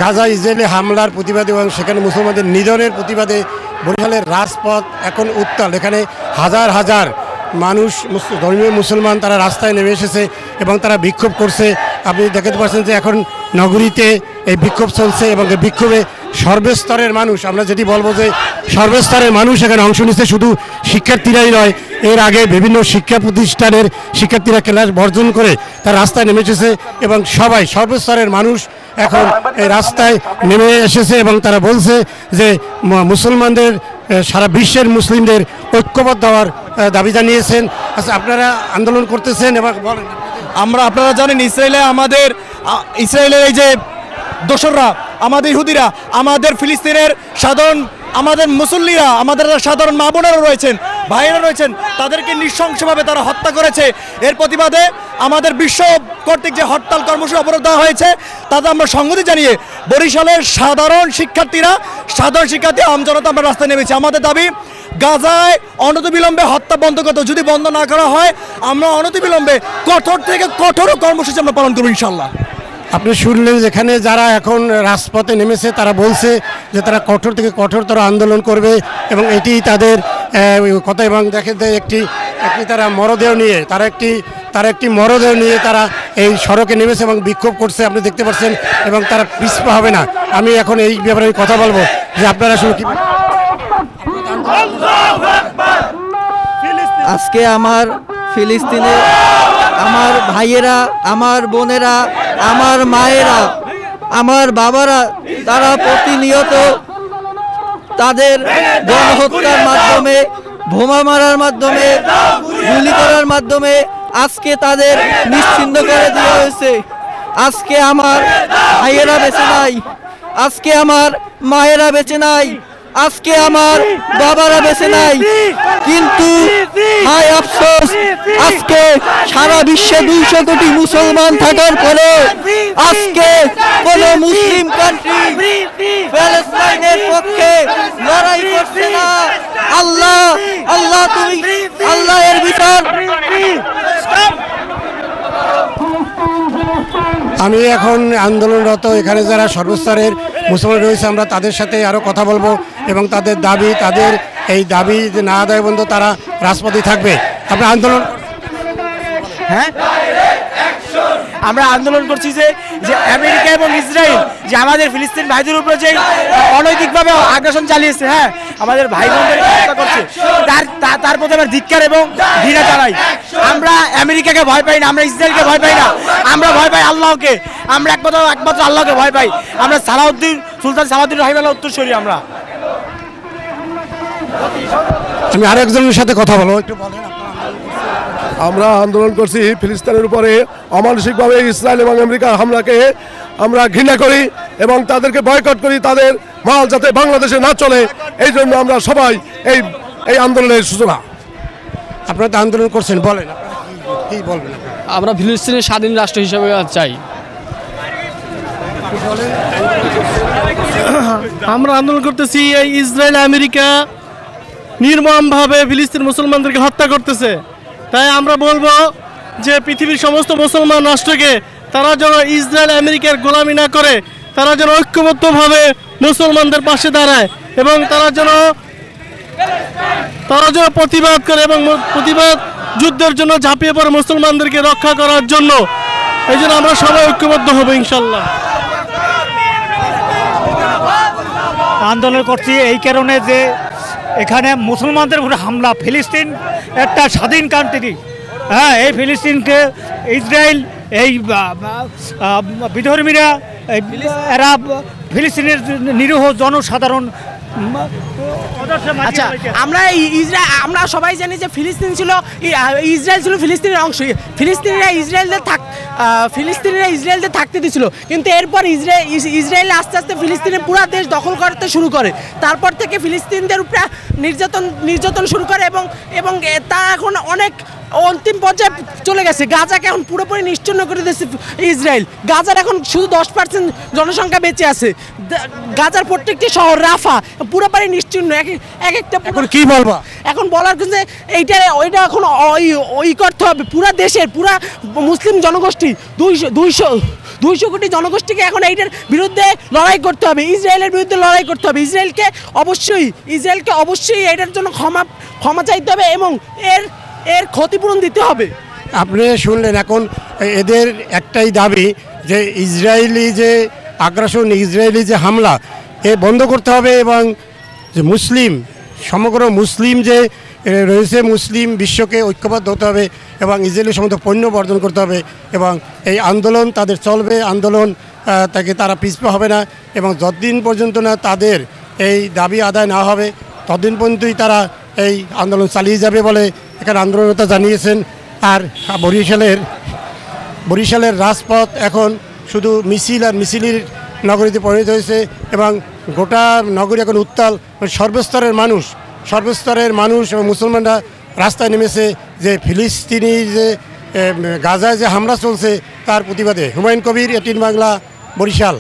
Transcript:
Gaza Israeli হামলার প্রতিবাদে এবং সেখানে মুসলমানদের নিধনের প্রতিবাদে বরিশালের রাজপথ এখন উত্তাল। এখানে হাজার হাজার মানুষ ধর্মীয় মুসলমান তারা রাস্তায় নেমে এসেছে এবং তারা বিক্ষোভ করছে। আপনি দেখতে পাচ্ছেন যে এখন নগরীতে এই বিক্ষোভ চলছে এবং এই বিক্ষোভে সর্বস্তরের মানুষ, আমরা যেটি বলবো যে সর্বস্তরের মানুষ এখানে অংশ নিচ্ছে, শুধু শিক্ষার্থীরাই নয়। এর আগে বিভিন্ন শিক্ষা প্রতিষ্ঠানের শিক্ষার্থীরা ক্লাস বর্জন করে তারা রাস্তায় নেমে এসেছে এবং সবাই সর্বস্তরের মানুষ এখন এই রাস্তায় নেমে এসেছে এবং তারা বলছে যে মুসলমানদের সারা বিশ্বের মুসলিমদের ঐক্যবদ্ধ হওয়ার দাবি জানিয়েছেন। আচ্ছা, আপনারা আন্দোলন করতেছেন এবং বলেন। আপনারা জানেন ইসরায়েলের এই যে দোসররা, আমাদের ইহুদিরা, আমাদের ফিলিস্তিনের সাধারণ আমাদের মুসল্লিরা, আমাদের সাধারণ মা বোনেরা রয়েছেন, ভাইয়েরা রয়েছেন, তাদেরকে নৃশংসভাবে তারা হত্যা করেছে। এর প্রতিবাদে আমাদের বিশ্ব কর্তৃক যে হরতাল কর্মসূচি অবরোধ দেওয়া হয়েছে তাতে আমরা সংহতি জানিয়ে বরিশালের সাধারণ শিক্ষার্থী আমজনতা আমরা রাস্তায় নেমেছি। আমাদের দাবি গাজায় অনতিবিলম্বে হত্যা বন্ধ করতে, যদি বন্ধ না করা হয় আমরা অনতিবিলম্বে কঠোর থেকে কঠোর কর্মসূচি আমরা পালন করবো ইনশাল্লাহ। আপনি শুনলেন যেখানে যারা এখন রাজপথে নেমেছে তারা বলছে যে তারা কঠোর থেকে কঠোরতর আন্দোলন করবে এবং এটি তাদের কথা। এবং দেখেন একটি তারা মরদেহ নিয়ে তারা এই সড়কে নেমেছে এবং বিক্ষোভ করছে, আপনি দেখতে পাচ্ছেন, এবং তারা পিছপা হবে না। আমি এখন এই ব্যাপারে কথা বলবো যে আপনারা শুনে কি আজকে আমার ফিলিস্তিনে আমার ভাইয়েরা, আমার বোনেরা, আমার মায়েরা, আমার বাবারা তারা প্রতিনিয়ত তাদের গণহত্যার মাধ্যমে, বোমা মারার মাধ্যমে, গুলি করার মাধ্যমে আজকে তাদের নিশ্চিহ্ন করে দেওয়া হয়েছে। আজকে আমার ভাইয়েরা বেঁচে নাই, আজকে আমার মায়েরা বেঁচে নাই, আজকে আমার বাবারা বেঁচে নাই। কিন্তু হায় আফসোস, আজকে সারা বিশ্বে 200 কোটি মুসলমান থাকার পরে আজকে কোন মুসলিম কান্ট্রি প্যালেস্টাইনের পক্ষে লড়াই করছে না। আল্লাহ তুমি আল্লাহ এর বিচার। আমি এখন আন্দোলনরত এখানে যারা সর্বস্তরের মুসলমান রয়েছে আমরা তাদের সাথে আরও কথা বলবো এবং তাদের এই দাবি যে না আদায় বন্ধ তারা রাজপথে থাকবে। আপনার আন্দোলন আমরা আন্দোলন করছি যে আমেরিকা এবং ইসরায়েল যে আমাদের ফিলিস্তিন ভাইদের উপরে যে অনৈতিকভাবে আগ্রাসন চালিয়েছে, আমাদের ভাই বোনদের হত্যা করছে, তার প্রতি আমরা ধিক্কার এবং ঘৃণা জানাই। আমরা আমেরিকাকে ভয় পাই না, আমরা ইসরায়েলকে ভয় পাই না, আমরা ভয় পাই আল্লাহকে। আমরা একমাত্র আল্লাহকে ভয় পাই। আমরা সুলতান সালাউদ্দিন রাহিমাহুল্লাহ উত্তরসূরি। আমি আরেকজনের সাথে কথা বলবো, একটু বলেন। আমরা আন্দোলন করছি ফিলিস্তিনের উপরে অমানসিকভাবে ইসরায়েল এবং আমেরিকার হামলাকে আমরা ঘৃণা করি এবং তাদেরকে বয়কট করি, তাদের মাল যাতে বাংলাদেশে না চলে, এই জন্য আমরা সবাই এই আন্দোলনের সূচনা। আপনারা তো আন্দোলন করছেন, বলেন কি বলবেন? আমরা ফিলিস্তিনের স্বাধীন রাষ্ট্র হিসেবে চাই। আমরা আন্দোলন করতেছি এই ইসরায়েল আমেরিকা নির্মমভাবে ফিলিস্তিন মুসলমানদেরকে হত্যা করতেছে। তাই আমরা বলবো যে পৃথিবীর সমস্ত মুসলমান রাষ্ট্রকে তারা যেন ইসরায়েল আমেরিকার গোলামি না করে, তারা যেন ঐক্যবদ্ধভাবে মুসলমানদের পাশে দাঁড়ায় এবং তারা যেন প্রতিবাদ করে এবং প্রতিবাদ যুদ্ধের জন্য ঝাঁপিয়ে পড়ে মুসলমানদেরকে রক্ষা করার জন্য। এই জন্য আমরা সবাই ঐক্যবদ্ধ হব ইনশাল্লাহ। আন্দোলন করছি এই কারণে যে এখানে মুসলমানদের উপরে হামলা, ফিলিস্তিন একটা স্বাধীন কান্ট্রি, এই ফিলিস্তিনকে ইসরায়েল এই বিধর্মীরা এরা ফিলিস্তিনের নিরীহ জনসাধারণ। আচ্ছা, আমরা সবাই জানি যে ইসরায়েল ছিল ফিলিস্তিনের অংশ। ফিলিস্তিনিরা ইসরায়েলদের থাকতে দিয়েছিল, কিন্তু এরপর ইসরায়েল আস্তে আস্তে ফিলিস্তিনের পুরো দেশ দখল করতে শুরু করে। তারপর থেকে ফিলিস্তিনদের উপরে নির্যাতন শুরু করে এবং তা এখন অনেক অন্তিম পর্যায়ে চলে গেছে। গাজাকে এখন পুরোপুরি নিশ্চিহ্ন করে দিয়েছে ইসরায়েল। গাজার এখন শুধু 10% জনসংখ্যা বেঁচে আছে। গাজার প্রত্যেকটি শহর রাফা পুরোপুরি নিশ্চিহ্ন। এখন কি বলবো, এখন বলার যে ওইটা এখন ওই করতে হবে পুরা দেশের পুরা মুসলিম জনগোষ্ঠী 200 200 কোটি জনগোষ্ঠীকে এখন এইটার বিরুদ্ধে লড়াই করতে হবে, ইসরায়েলের বিরুদ্ধে লড়াই করতে হবে। ইসরায়েলকে অবশ্যই এটার জন্য ক্ষমা চাইতে হবে এবং এর ক্ষতিপূরণ দিতে হবে। আপনি শুনলেন, এখন এদের একটাই দাবি যে ইসরায়েলি যে আগ্রাসন, ইসরায়েলি যে হামলা বন্ধ করতে হবে এবং যে সমগ্র মুসলিম যে রয়েছে, মুসলিম বিশ্বকে ঐক্যবদ্ধ হতে হবে এবং ইসরায়েলের সমস্ত পণ্য বর্জন করতে হবে এবং এই আন্দোলন তাদের চলবে, আন্দোলন তারা পিছপা হবে না এবং যতদিন পর্যন্ত না তাদের এই দাবি আদায় না হবে ততদিন পর্যন্তই তারা এই আন্দোলন চালিয়ে যাবে বলে এখানে আন্দোলনরতা জানিয়েছেন। আর বরিশালের রাজপথ এখন শুধু মিছিল আর মিছিলের নগরীতে পরিণত হয়েছে এবং গোটা নগরী এখন উত্তাল। সর্বস্তরের মানুষ এবং মুসলমানরা রাস্তায় নেমেছে যে ফিলিস্তিনি যে গাজায় যে হামলা চলছে তার প্রতিবাদে। হুমায়ুন কবির, এটিএন বাংলা, বরিশাল।